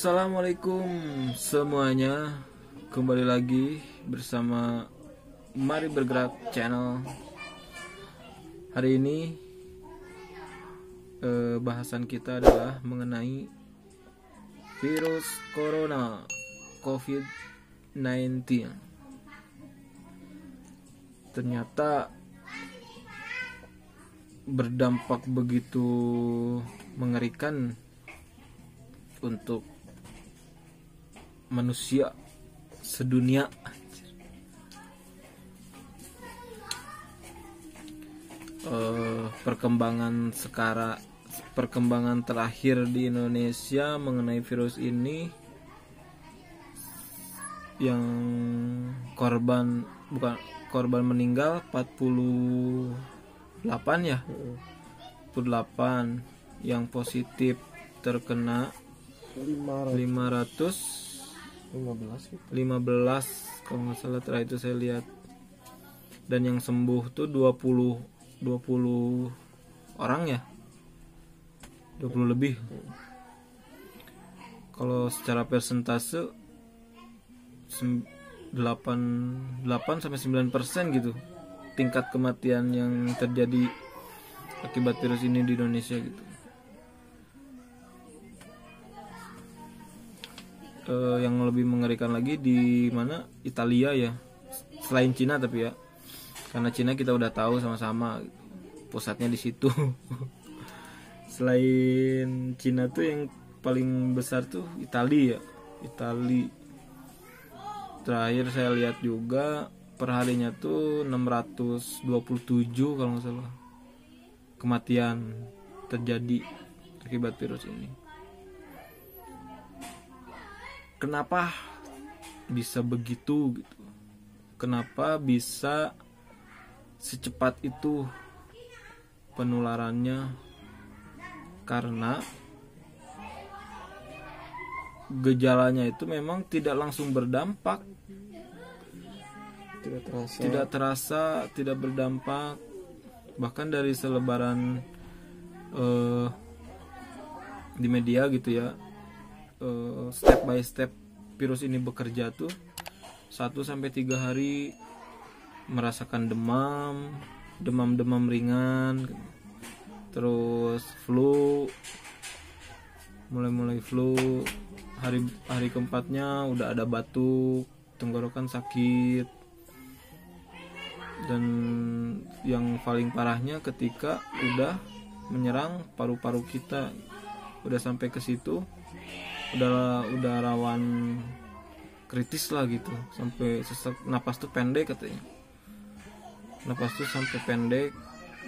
Assalamualaikum semuanya, kembali lagi bersama Mari Bergerak Channel. Hari ini bahasan kita adalah mengenai virus corona COVID-19. Ternyata berdampak begitu mengerikan untuk manusia sedunia. Perkembangan terakhir di Indonesia mengenai virus ini, yang korban meninggal 48 ya, 48, yang positif terkena 515 kalau nggak salah, terakhir itu saya lihat, dan yang sembuh tuh 20 orang ya, 20 lebih. Kalau secara persentase 8 sampai 9% gitu tingkat kematian yang terjadi akibat virus ini di Indonesia gitu. Yang lebih mengerikan lagi di mana, Italia ya, selain Cina, tapi ya karena Cina kita udah tahu sama-sama pusatnya di situ. Selain Cina tuh yang paling besar tuh Italia ya, Italia. Terakhir saya lihat juga perharinya tuh 627 kalau nggak salah kematian terjadi akibat virus ini. Kenapa bisa begitu gitu? Kenapa bisa secepat itu penularannya? Karena gejalanya itu memang tidak langsung berdampak, tidak terasa, tidak berdampak. Bahkan dari selebaran di media gitu ya, step by step virus ini bekerja tuh 1-3 hari merasakan demam ringan, terus flu, mulai flu, hari keempatnya udah ada batuk, tenggorokan sakit, dan yang paling parahnya ketika udah menyerang paru-paru kita, udah sampai ke situ, udah rawan kritis lah gitu, sampai sesak napas tuh pendek katanya, napas tuh sampai pendek,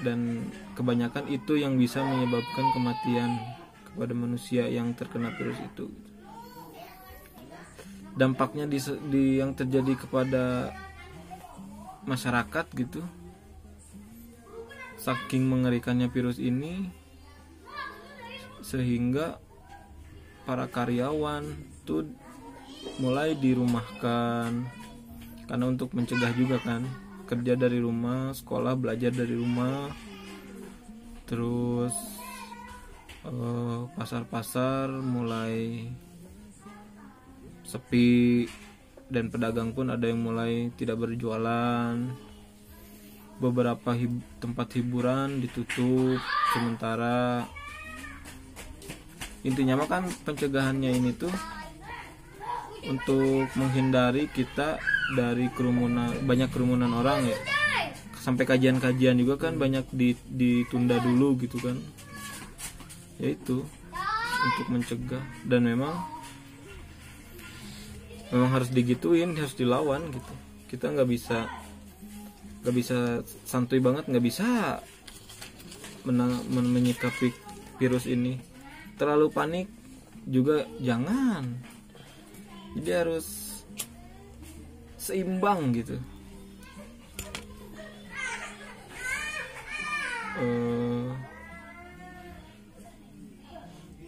dan kebanyakan itu yang bisa menyebabkan kematian kepada manusia yang terkena virus itu. Dampaknya di yang terjadi kepada masyarakat gitu, saking mengerikannya virus ini, sehingga para karyawan tuh mulai dirumahkan, karena untuk mencegah juga kan, kerja dari rumah, sekolah belajar dari rumah. Terus pasar-pasar mulai sepi, dan pedagang pun ada yang mulai tidak berjualan. Beberapa tempat hiburan ditutup sementara. Intinya mah kan pencegahannya ini tuh untuk menghindari kita dari banyak kerumunan orang ya. Sampai kajian-kajian juga kan banyak ditunda dulu gitu kan. Yaitu untuk mencegah, dan memang harus digituin, harus dilawan gitu. Kita nggak bisa santuy banget, nggak bisa menyikapi virus ini. Terlalu panik juga jangan, jadi harus seimbang gitu.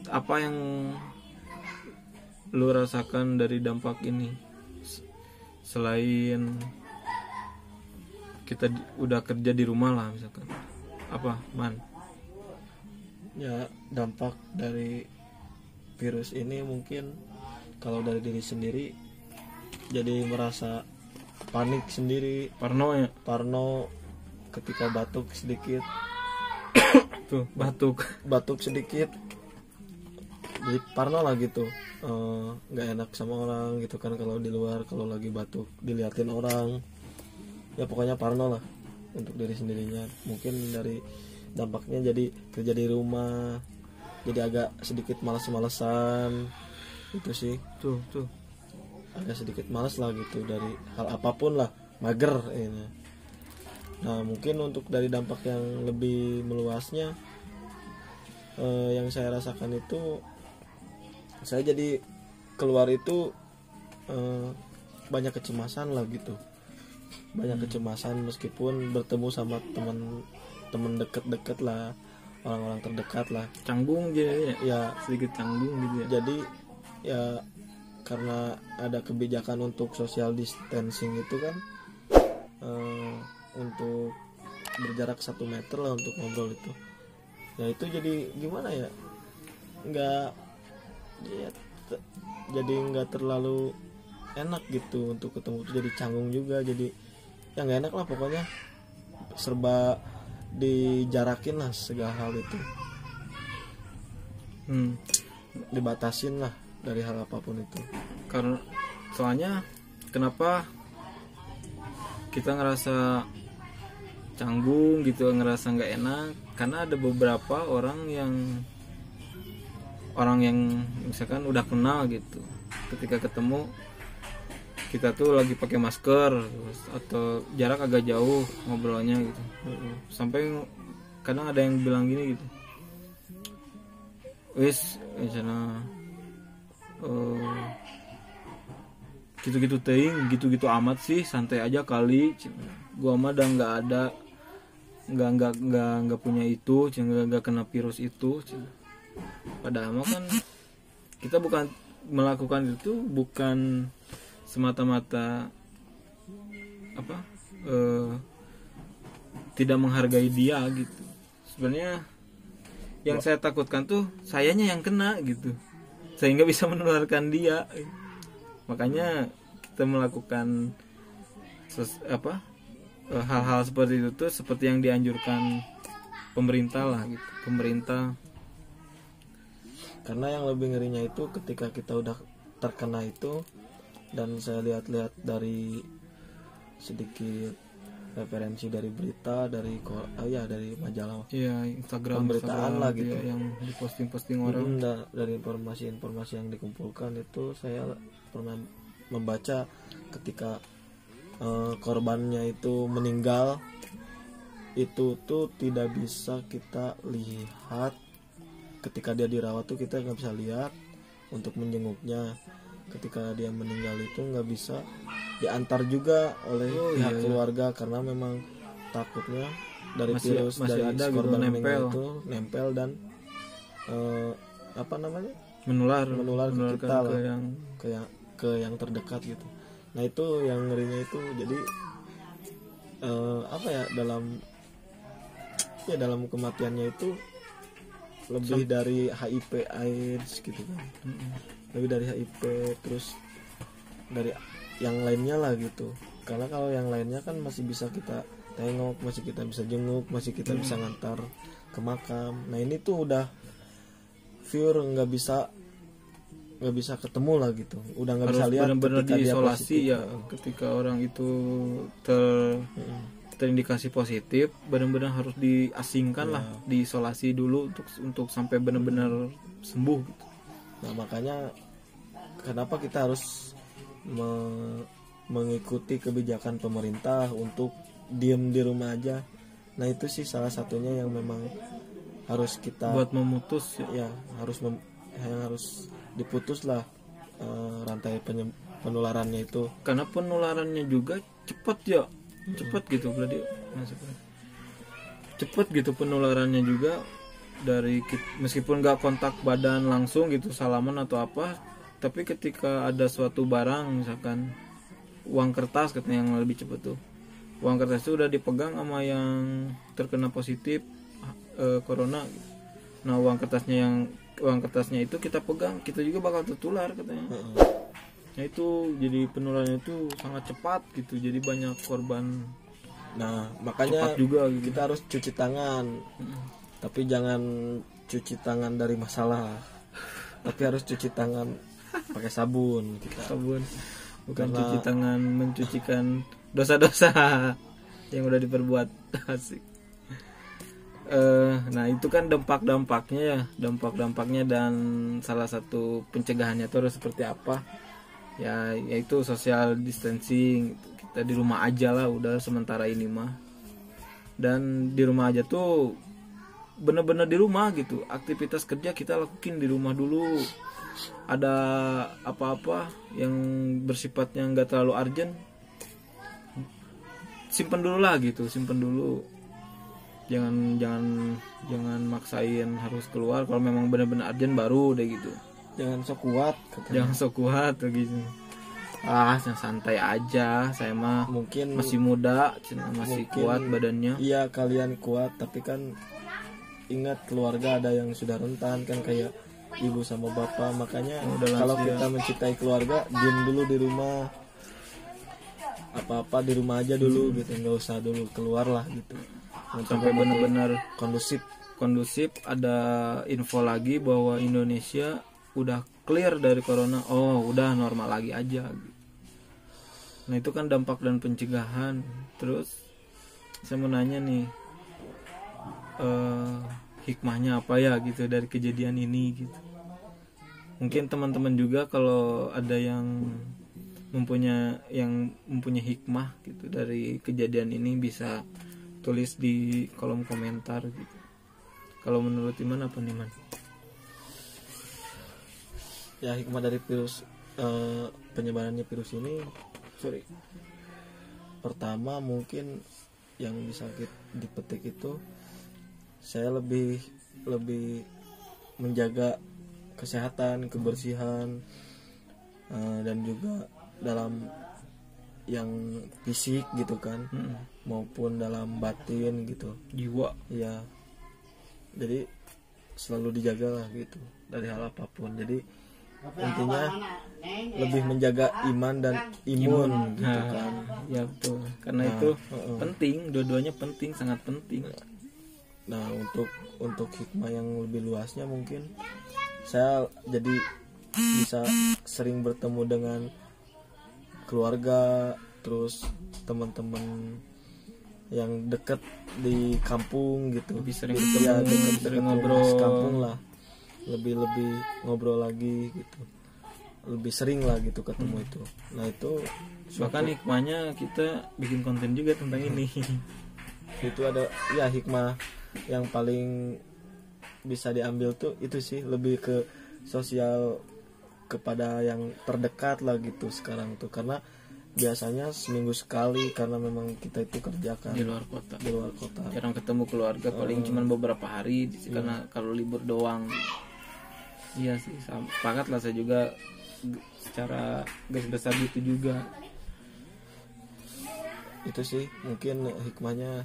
Apa yang lu rasakan dari dampak ini, selain kita udah kerja di rumah lah misalkan, apa man? Ya, dampak dari virus ini mungkin kalau dari diri sendiri jadi merasa panik sendiri, parno ketika batuk sedikit tuh batuk sedikit jadi parno lah gitu, nggak enak sama orang gitu kan, kalau di luar kalau lagi batuk diliatin orang, ya pokoknya parno lah untuk diri sendirinya. Mungkin dari dampaknya jadi kerja di rumah jadi agak sedikit malas-malesan itu sih, tuh agak sedikit malas lah gitu dari hal apapun lah, mager ini. Nah mungkin untuk dari dampak yang lebih meluasnya, yang saya rasakan itu saya jadi keluar itu banyak kecemasan lah gitu, banyak kecemasan meskipun bertemu sama teman deket lah, orang-orang terdekat lah, canggung jadi ya sedikit canggung gitu ya. jadi ya karena ada kebijakan untuk social distancing itu kan, untuk berjarak 1 meter lah untuk ngobrol itu, ya itu jadi gimana ya, nggak ya, jadi nggak terlalu enak gitu untuk ketemu tuh, jadi canggung juga, jadi ya nggak enak lah pokoknya, serba dijarakin lah segala hal itu, dibatasin lah dari hal apapun itu. Karena soalnya kenapa kita ngerasa canggung gitu, ngerasa nggak enak, karena ada beberapa orang yang misalkan udah kenal gitu, ketika ketemu kita tuh lagi pakai masker atau jarak agak jauh ngobrolnya gitu, sampai kadang ada yang bilang gini gitu, wis misalnya gitu-gitu teing, gitu-gitu amat sih, santai aja kali, gua mah udah nggak punya itu, nggak kena virus itu. Padahal kan kita bukan melakukan itu bukan semata-mata tidak menghargai dia gitu. Sebenarnya yang saya takutkan tuh sayanya yang kena gitu, sehingga bisa menularkan dia. Makanya kita melakukan hal-hal seperti itu tuh seperti yang dianjurkan pemerintah lah gitu, pemerintah. Karena yang lebih ngerinya itu ketika kita udah terkena itu, dan saya lihat-lihat dari sedikit referensi dari berita dari majalah, Instagram pemberitaan lah gitu ya, yang diposting orang. Dari informasi yang dikumpulkan itu saya pernah membaca ketika korbannya itu meninggal, itu tuh tidak bisa kita lihat. Ketika dia dirawat tuh kita nggak bisa lihat untuk menjenguknya. Ketika dia meninggal itu nggak bisa diantar juga oleh pihak keluarga, karena memang takutnya dari virus dari ada korban gitu, meninggal itu nempel dan menular ke kita lah, ke yang terdekat gitu. Nah itu yang ngerinya itu, jadi dalam kematiannya itu lebih dari HIV AIDS gitu kan, lebih dari HIV, terus dari yang lainnya lah gitu. Karena kalau yang lainnya kan masih bisa kita tengok, masih kita bisa jenguk, masih kita bisa ngantar ke makam. Nah ini tuh udah pure nggak bisa ketemu lah gitu, udah nggak bisa lihat, benar-benar diisolasi ya. positif. Ketika orang itu terindikasi positif, benar-benar harus diasingkan lah, diisolasi dulu untuk sampai benar-benar sembuh gitu. Nah makanya kenapa kita harus mengikuti kebijakan pemerintah untuk diem di rumah aja. Nah itu sih salah satunya yang memang harus kita buat memutus ya, harus diputus lah rantai penularannya itu, karena penularannya juga cepat ya, cepat gitu, berarti cepat gitu penularannya juga. Dari meskipun nggak kontak badan langsung gitu, salaman atau apa, tapi ketika ada suatu barang, misalkan uang kertas katanya yang lebih cepat tuh, uang kertas itu udah dipegang sama yang terkena positif corona. Nah uang kertasnya yang uang kertasnya itu kita pegang, kita juga bakal tertular katanya. Nah itu jadi penularannya itu sangat cepat gitu, jadi banyak korban. Nah makanya Cepat juga gitu. kita harus cuci tangan, tapi jangan cuci tangan dari masalah, tapi harus cuci tangan pakai sabun kita. Sabun, bukan Karena- cuci tangan mencucikan dosa-dosa yang udah diperbuat. Asik. Nah itu kan dampak-dampaknya ya, dampak-dampaknya, dan salah satu pencegahannya itu harus seperti apa ya, yaitu social distancing. Kita di rumah aja lah udah sementara ini mah, dan di rumah aja tuh bener-bener di rumah gitu, aktivitas kerja kita lakuin di rumah dulu. Ada apa-apa yang bersifatnya nggak terlalu urgent, simpen dulu lah gitu, simpen dulu. Jangan maksain harus keluar. Kalau memang benar-benar urgent baru deh gitu. Jangan sok kuat katanya. Jangan sok kuat tuh gitu. Yang santai aja. Saya mah Mungkin masih muda, masih mungkin- kuat badannya. Iya kalian kuat, tapi kan ingat keluarga ada yang sudah rentan kan, kayak ibu sama bapak. Makanya Udah kalau lansia. kita mencintai keluarga, diam dulu di rumah, apa-apa di rumah aja dulu gitu, nggak usah dulu keluar lah gitu. Sampai benar-benar kondusif. kondusif. Ada info lagi bahwa Indonesia udah clear dari corona. Oh udah normal lagi aja gitu. Nah itu kan dampak dan pencegahan. Terus saya mau nanya nih, hikmahnya apa ya gitu dari kejadian ini gitu. Mungkin teman-teman juga kalau ada yang mempunyai hikmah gitu dari kejadian ini bisa tulis di kolom komentar gitu. Kalau menurut Iman apa nih Man? Ya hikmah dari virus, penyebarannya virus ini, pertama mungkin yang bisa dipetik itu, saya lebih menjaga kesehatan, kebersihan, dan juga dalam yang fisik gitu kan, maupun dalam batin gitu Jiwa. ya. Jadi selalu dijaga lah gitu dari hal apapun. Jadi intinya lebih menjaga iman dan imun gitu kan. Ya betul. Karena itu penting, dua-duanya penting, sangat penting. Nah untuk hikmah yang lebih luasnya, mungkin saya jadi bisa sering bertemu dengan keluarga, terus teman-teman yang dekat di kampung gitu. Lebih sering Ya, ketemu, dekat sering ngobrol. kampung lah, lebih ngobrol lagi gitu, lebih sering lah gitu ketemu itu. Nah itu Bahkan hikmahnya kita bikin konten juga tentang ini. itu ada ya hikmah yang paling bisa diambil tuh itu sih, lebih ke sosial kepada yang terdekat lah gitu sekarang tuh, karena biasanya seminggu sekali, karena memang kita itu kerjakan Di luar kota. di luar kota. Jarang ketemu keluarga, paling cuman beberapa hari karena kalau libur doang. Iya sih, sepakat lah saya juga secara garis besar gitu juga. Itu sih mungkin hikmahnya.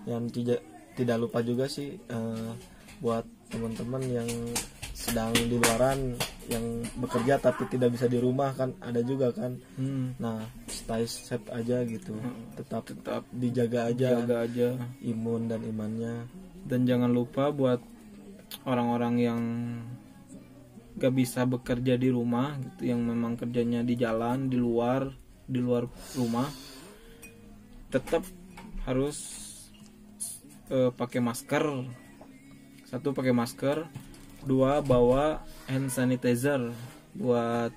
Yang tidak lupa juga sih, buat teman-teman yang sedang di luaran, yang bekerja tapi tidak bisa di rumah kan, ada juga kan. Nah stay safe aja gitu, tetap dijaga aja, Jaga aja. imun dan imannya. Dan jangan lupa buat orang-orang yang gak bisa bekerja di rumah gitu, yang memang kerjanya di jalan, di luar rumah, tetap harus pakai masker. Satu, pakai masker. Dua, bawa hand sanitizer buat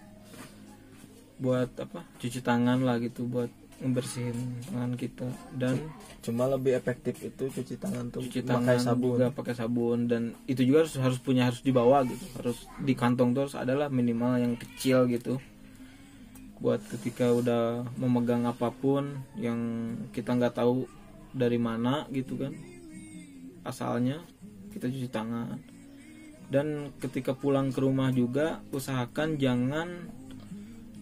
apa, cuci tangan lah gitu, buat ngebersihin tangan kita. Dan Cuma lebih efektif itu cuci tangan tuh cuci pakai tangan sabun. juga pakai sabun, dan itu juga harus dibawa gitu, harus di kantong terus adalah minimal yang kecil gitu, buat ketika udah memegang apapun yang kita nggak tahu dari mana gitu kan asalnya, kita cuci tangan. Dan ketika pulang ke rumah juga usahakan jangan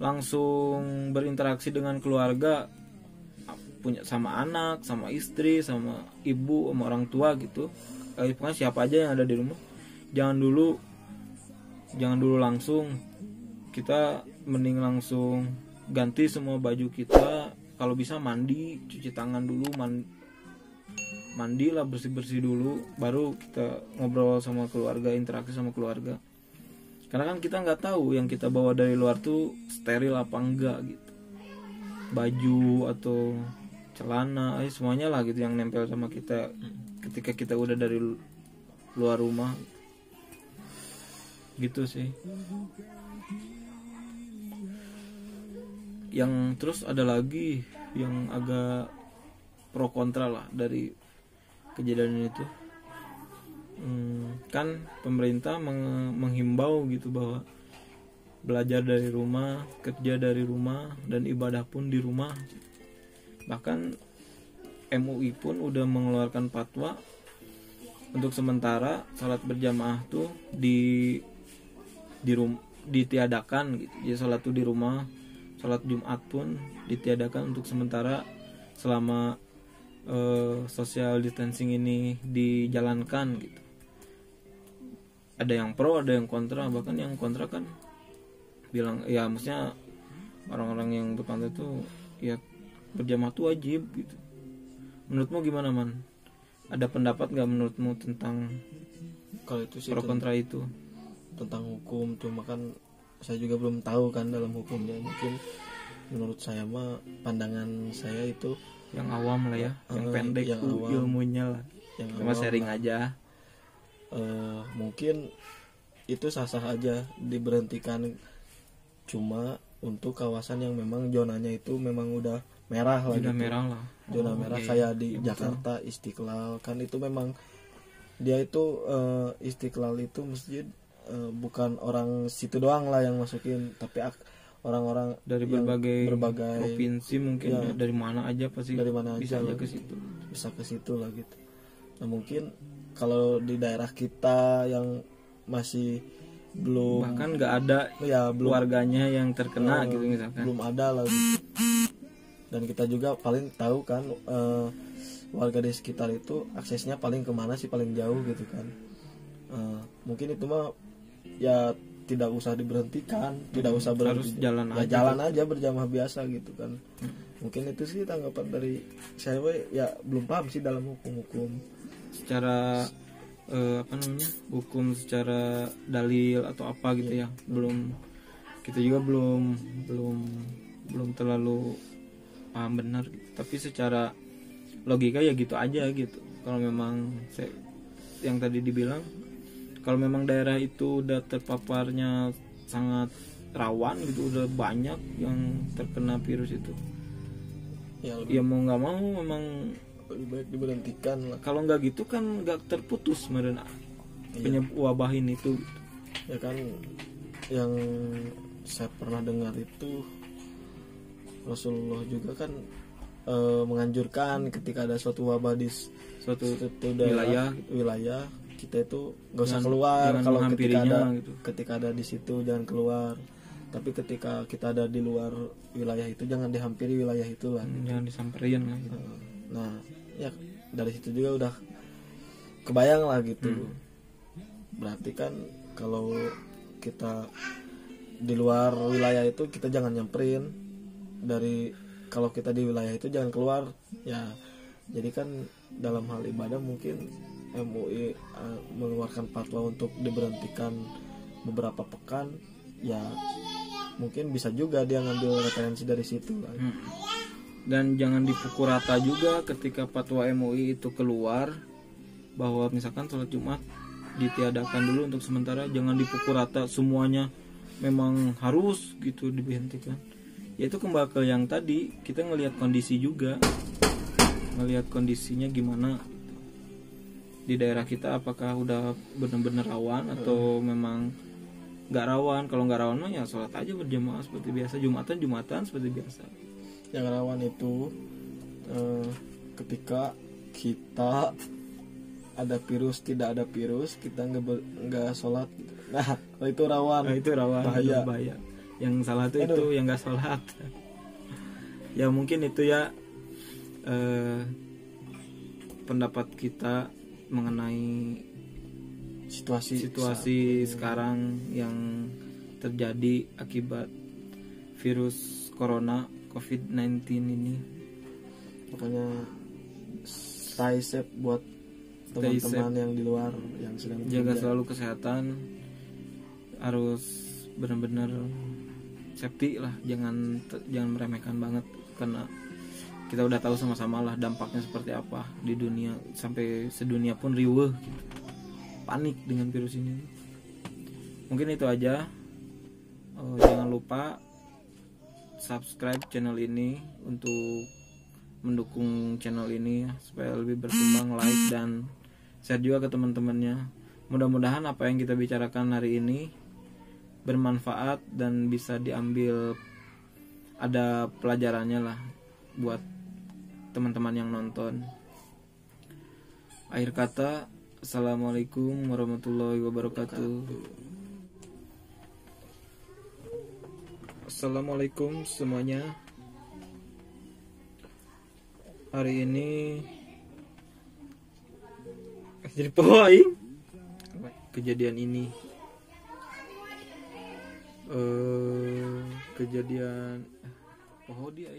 langsung berinteraksi dengan keluarga, punya sama anak, sama istri, sama ibu, sama orang tua gitu. Pokoknya siapa aja yang ada di rumah, jangan dulu jangan dulu langsung, kita mending langsung ganti semua baju kita, kalau bisa mandi, cuci tangan dulu, mandi lah, bersih dulu, baru kita ngobrol sama keluarga, interaksi sama keluarga. Karena kan kita nggak tahu yang kita bawa dari luar tuh steril apa enggak gitu, baju atau celana, semuanya lah gitu yang nempel sama kita ketika kita udah dari luar rumah gitu sih. Yang terus ada lagi yang agak pro kontra lah dari kejadian itu. Kan pemerintah menghimbau gitu bahwa belajar dari rumah, kerja dari rumah, dan ibadah pun di rumah. Bahkan MUI pun udah mengeluarkan fatwa untuk sementara salat berjamaah tuh ditiadakan gitu. Jadi salat tuh di rumah, salat Jumat pun ditiadakan untuk sementara selama social distancing ini dijalankan gitu. Ada yang pro, ada yang kontra. Bahkan yang kontra kan bilang ya, maksudnya orang-orang yang berkontra itu ya berjamaah tuh wajib gitu. Menurutmu gimana, Man? Ada pendapat nggak menurutmu tentang Kalau itu sih pro kontra itu? tentang hukum, cuma kan saya juga belum tahu kan dalam hukumnya. Mungkin menurut saya mah, pandangan saya itu Yang awam lah ya, yang pendek yang tuh awam. ilmunya lah. yang Cuma awam sharing lah. aja. Mungkin itu sah-sah aja diberhentikan, cuma untuk kawasan yang memang zonanya itu memang udah merah lah Udah gitu. merah lah. Zona merah iya, kayak di iya, Jakarta Istiqlal kan, itu memang dia itu Istiqlal itu masjid, bukan orang situ doang lah yang masukin, tapi orang-orang dari yang berbagai provinsi mungkin ya, ya, dari mana aja pasti dari mana bisa aja aja ke situ. bisa ke situ lah gitu. Nah mungkin kalau di daerah kita yang masih belum, Bahkan nggak ada ya belum keluarganya yang terkena gitu misalkan. belum ada lah gitu. Dan kita juga paling tahu kan, warga di sekitar itu aksesnya paling kemana sih, paling jauh gitu kan. Mungkin itu mah ya tidak usah diberhentikan, tidak usah Harus jalan ya aja jalan gitu. aja berjamaah biasa gitu kan. Mungkin itu sih tanggapan dari saya. Ya belum paham sih dalam hukum Secara hukum secara dalil atau apa gitu ya, belum, kita juga belum terlalu paham benar gitu. Tapi secara logika ya gitu aja gitu. Kalau memang yang tadi dibilang, kalau memang daerah itu udah terpaparnya sangat rawan gitu, udah banyak yang terkena virus itu, ya mau nggak mau memang lebih baik diberhentikan lah. kalau nggak gitu kan nggak terputus meren wabah ini tuh. Ya kan, yang saya pernah dengar itu Rasulullah juga kan menganjurkan ketika ada suatu wabah di suatu wilayah kita itu nggak usah keluar. Kalau ketika ada di situ jangan keluar, tapi ketika kita ada di luar wilayah itu jangan dihampiri wilayah itu lah. Jangan disamperin lah gitu. Nah ya dari situ juga udah kebayang lah gitu. Berarti kan kalau kita di luar wilayah itu kita jangan nyamperin, kalau kita di wilayah itu jangan keluar ya. Jadi kan dalam hal ibadah mungkin MUI mengeluarkan fatwa untuk diberhentikan beberapa pekan, ya mungkin bisa juga dia ngambil referensi dari situ kan. Dan jangan dipukul rata juga ketika fatwa MUI itu keluar bahwa misalkan sholat Jumat ditiadakan dulu untuk sementara, jangan dipukul rata semuanya memang harus gitu dihentikan. Ya itu kembali ke yang tadi, kita ngelihat kondisi juga, ngelihat kondisinya gimana di daerah kita, apakah udah benar-benar rawan atau memang nggak rawan. Kalau nggak rawan mah ya sholat aja berjamaah seperti biasa, Jumatan seperti biasa. Yang rawan itu ketika kita ada virus, tidak ada virus, kita nggak sholat. Nah itu rawan. Bahaya. Yang salah itu yang nggak sholat. Ya mungkin itu ya pendapat kita mengenai situasi sekarang yang terjadi akibat virus corona COVID-19 ini. Makanya stay safe buat teman-teman yang di luar yang sedang jaga bekerja. selalu kesehatan, harus benar-benar safety lah, jangan meremehkan banget, karena kita udah tahu sama-sama lah dampaknya seperti apa di dunia, sampai sedunia pun riweuh gitu. Panik dengan virus ini. Mungkin itu aja. Jangan lupa subscribe channel ini untuk mendukung channel ini supaya lebih berkembang, like dan share juga ke teman-temannya. Mudah-mudahan apa yang kita bicarakan hari ini bermanfaat dan bisa diambil, ada pelajarannya lah buat teman-teman yang nonton. Akhir kata, assalamualaikum warahmatullahi wabarakatuh. Assalamualaikum semuanya. Hari ini jadi poin kejadian ini, kejadian dia